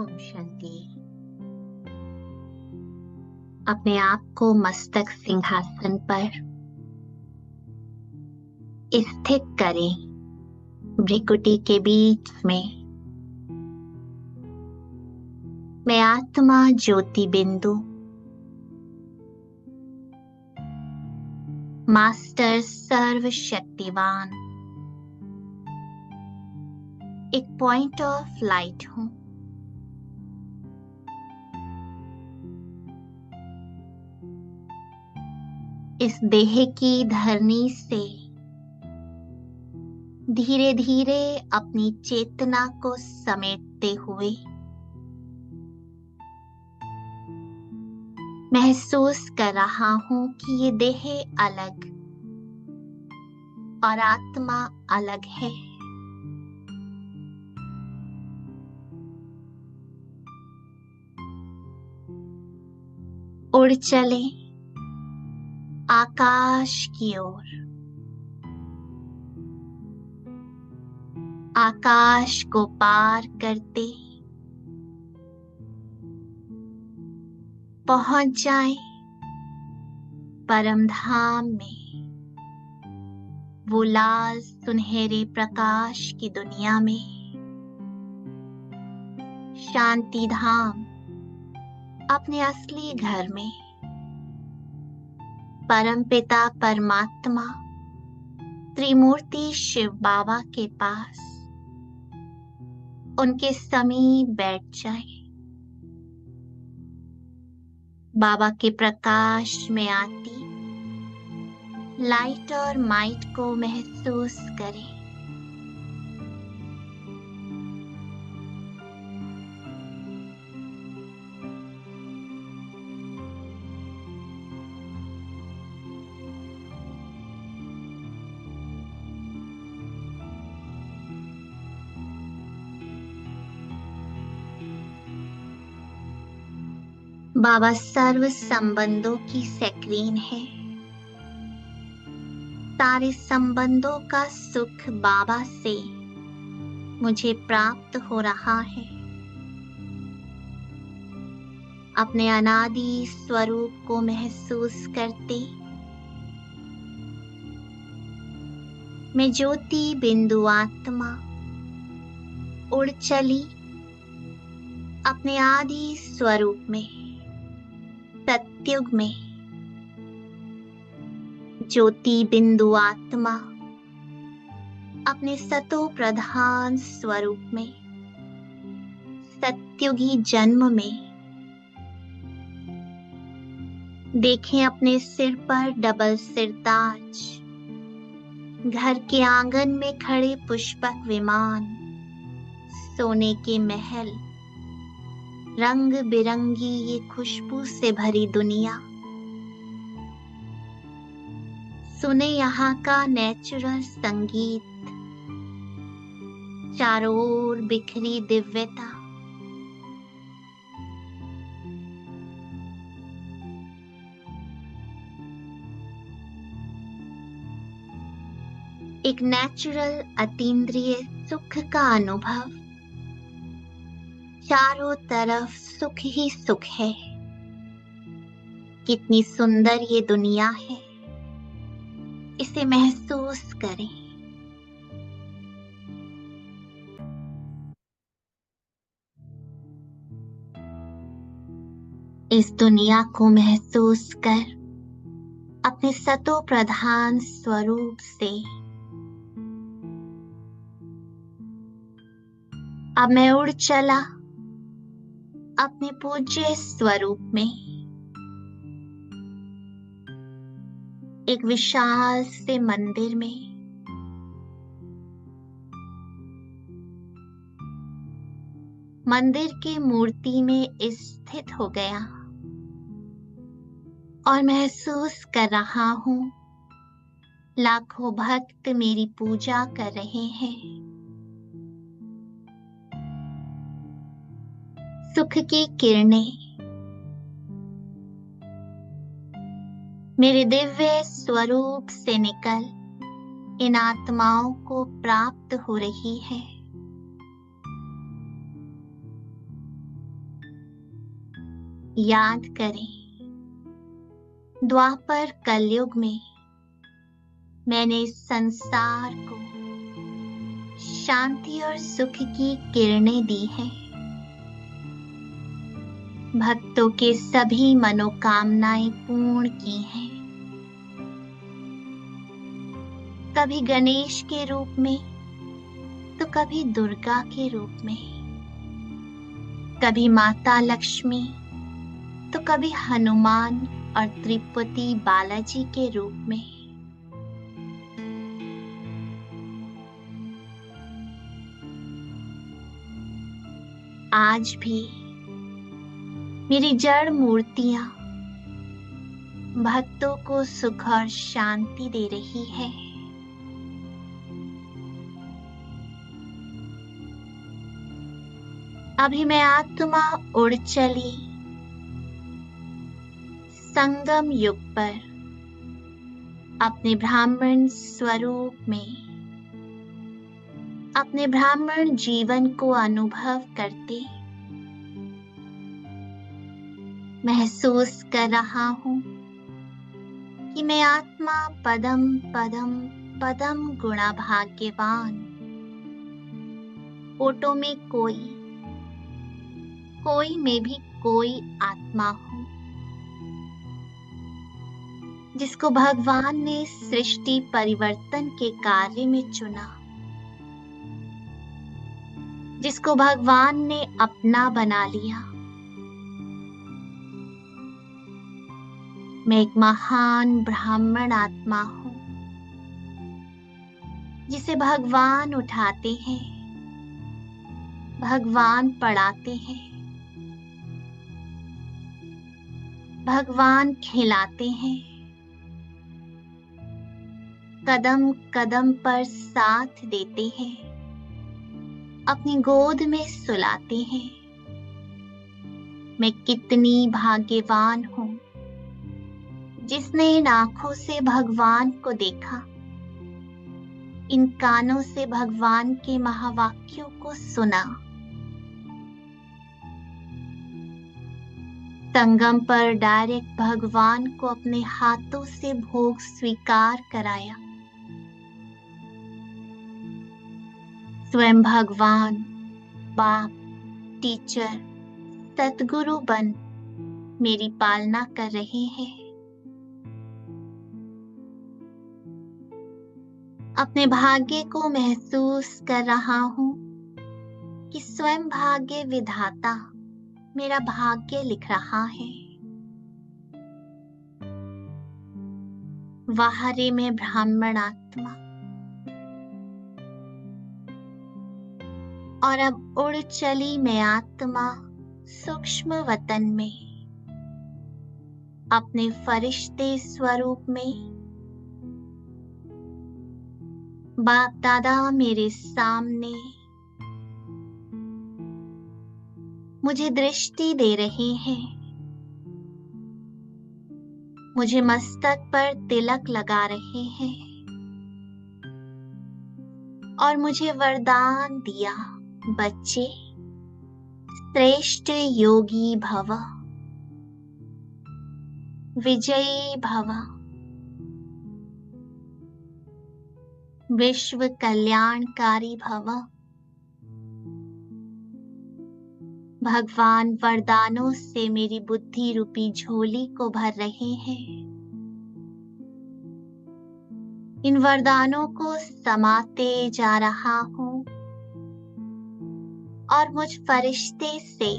ओम शांति। अपने आप को मस्तक सिंहासन पर स्थित करें, भ्रिकुटी के बीच में। मैं आत्मा ज्योति बिंदु, मास्टर सर्वशक्तिवान, एक पॉइंट ऑफ लाइट हूं। इस देह की धरनी से धीरे धीरे अपनी चेतना को समेटते हुए महसूस कर रहा हूं कि ये देह अलग और आत्मा अलग है। उड़ चले आकाश की ओर। आकाश को पार करते पहुंच जाएं परम धाम में, वो लाल सुनहरे प्रकाश की दुनिया में। शांति धाम, अपने असली घर में। परमपिता परमात्मा त्रिमूर्ति शिव बाबा के पास उनके समीप बैठ जाएं। बाबा के प्रकाश में आती लाइट और माइट को महसूस करें। बाबा सर्व संबंधों की स्क्रीन है। सारे संबंधों का सुख बाबा से मुझे प्राप्त हो रहा है। अपने अनादि स्वरूप को महसूस करते मैं ज्योति बिंदु आत्मा उड़ चली अपने आदि स्वरूप में, सत्युग में। ज्योति बिंदु आत्मा अपने सतो प्रधान स्वरूप में, सत्युगी जन्म में। देखें अपने सिर पर डबल सिरताज, घर के आंगन में खड़े पुष्पक विमान, सोने के महल, रंग बिरंगी ये खुशबू से भरी दुनिया। सुने यहाँ का नेचुरल संगीत, चारों ओर बिखरी दिव्यता। एक नेचुरल अतीन्द्रिय सुख का अनुभव। चारों तरफ सुख ही सुख है। कितनी सुंदर ये दुनिया है, इसे महसूस करें। इस दुनिया को महसूस कर अपने सतो प्रधान स्वरूप से अब मैं उड़ चला अपने पूज्य स्वरूप में। एक विशाल से मंदिर में मंदिर की मूर्ति में स्थित हो गया और महसूस कर रहा हूं लाखों भक्त मेरी पूजा कर रहे हैं। सुख की किरणें मेरे दिव्य स्वरूप से निकल इन आत्माओं को प्राप्त हो रही है। याद करें, द्वापर कलयुग में मैंने इस संसार को शांति और सुख की किरणें दी हैं। भक्तों के सभी मनोकामनाएं पूर्ण की हैं। कभी गणेश के रूप में, तो कभी दुर्गा के रूप में, कभी माता लक्ष्मी, तो कभी हनुमान और त्रिपुटी बालाजी के रूप में। आज भी मेरी जड़ मूर्तियां भक्तों को सुख और शांति दे रही है। अभी मैं आत्मा उड़ चली संगम युग पर अपने ब्राह्मण स्वरूप में, अपने ब्राह्मण जीवन को अनुभव करते महसूस कर रहा हूं कि मैं आत्मा पदम पदम पदम गुणा भाग्यवान, फोटो में कोई में भी कोई आत्मा हूं, जिसको भगवान ने सृष्टि परिवर्तन के कार्य में चुना, जिसको भगवान ने अपना बना लिया। मैं एक महान ब्राह्मण आत्मा हूं, जिसे भगवान उठाते हैं, भगवान पढ़ाते हैं, भगवान खिलाते हैं, कदम कदम पर साथ देते हैं, अपनी गोद में सुलाते हैं। मैं कितनी भाग्यवान हूं, जिसने इन आंखों से भगवान को देखा, इन कानों से भगवान के महावाक्यों को सुना। संगम पर डायरेक्ट भगवान को अपने हाथों से भोग स्वीकार कराया। स्वयं भगवान बाप, टीचर, सतगुरु बन मेरी पालना कर रहे हैं। अपने भाग्य को महसूस कर रहा हूं कि स्वयं भाग्य विधाता मेरा भाग्य लिख रहा है। वाहरे में ब्राह्मण आत्मा, और अब उड़ चली मैं आत्मा सूक्ष्म वतन में, अपने फरिश्ते स्वरूप में। बाप दादा मेरे सामने मुझे दृष्टि दे रहे हैं, मुझे मस्तक पर तिलक लगा रहे हैं और मुझे वरदान दिया, बच्चे श्रेष्ठ योगी भव, विजयी भव, विश्व कल्याणकारी भव। भगवान वरदानों से मेरी बुद्धि रूपी झोली को भर रहे हैं। इन वरदानों को समाते जा रहा हूं और मुझ फरिश्ते से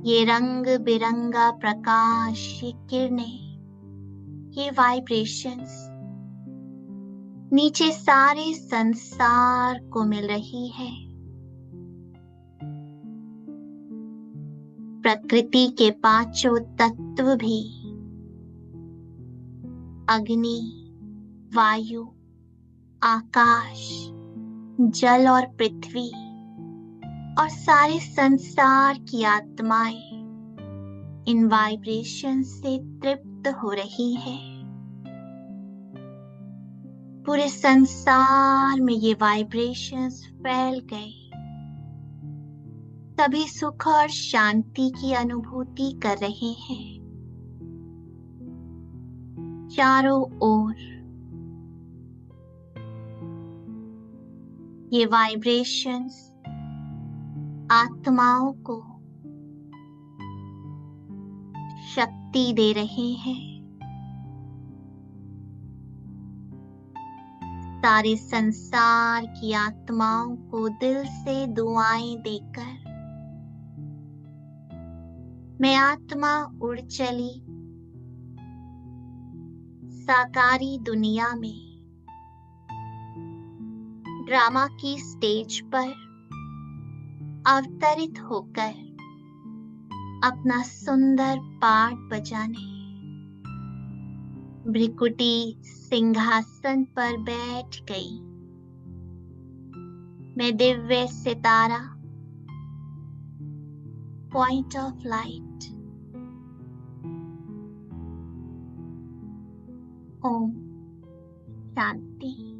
ये रंग बिरंगा प्रकाश, ये किरणें, ये वाइब्रेशंस नीचे सारे संसार को मिल रही है। प्रकृति के पांचों तत्व भी, अग्नि, वायु, आकाश, जल और पृथ्वी और सारे संसार की आत्माएं इन वाइब्रेशन से तृप्त हो रही है। पूरे संसार में ये वाइब्रेशंस फैल गए। सभी सुख और शांति की अनुभूति कर रहे हैं। चारों ओर ये वाइब्रेशंस आत्माओं को शक्ति दे रहे हैं। सारे संसार की आत्माओं को दिल से दुआएं देकर मैं आत्मा उड़ चली साकारी दुनिया में, ड्रामा की स्टेज पर अवतरित होकर अपना सुंदर पाठ बजाने। भृकुटी सिंहासन पर बैठ गई। मैं दिव्य सितारा, पॉइंट ऑफ लाइट। ओम शांति।